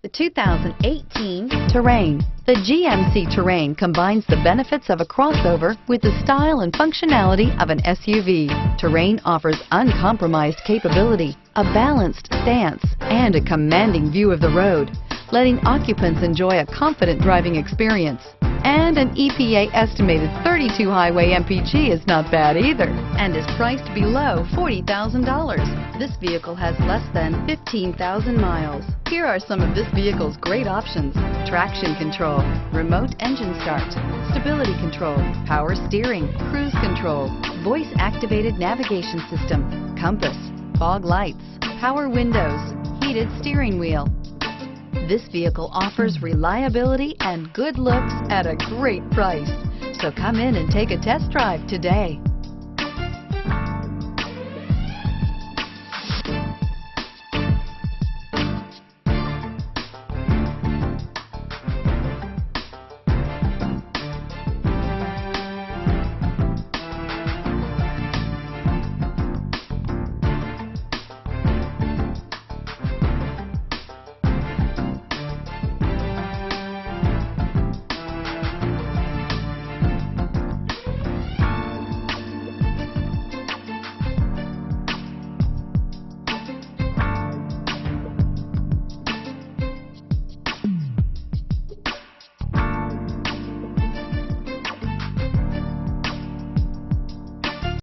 The 2018 Terrain. The GMC Terrain combines the benefits of a crossover with the style and functionality of an SUV. Terrain offers uncompromised capability, a balanced stance, and a commanding view of the road, letting occupants enjoy a confident driving experience. And an EPA estimated 32 highway MPG is not bad either, and is priced below $40,000. This vehicle has less than 15,000 miles. Here are some of this vehicle's great options: traction control, remote engine start, stability control, power steering, cruise control, voice-activated navigation system, compass, fog lights, power windows, heated steering wheel. This vehicle offers reliability and good looks at a great price. So come in and take a test drive today.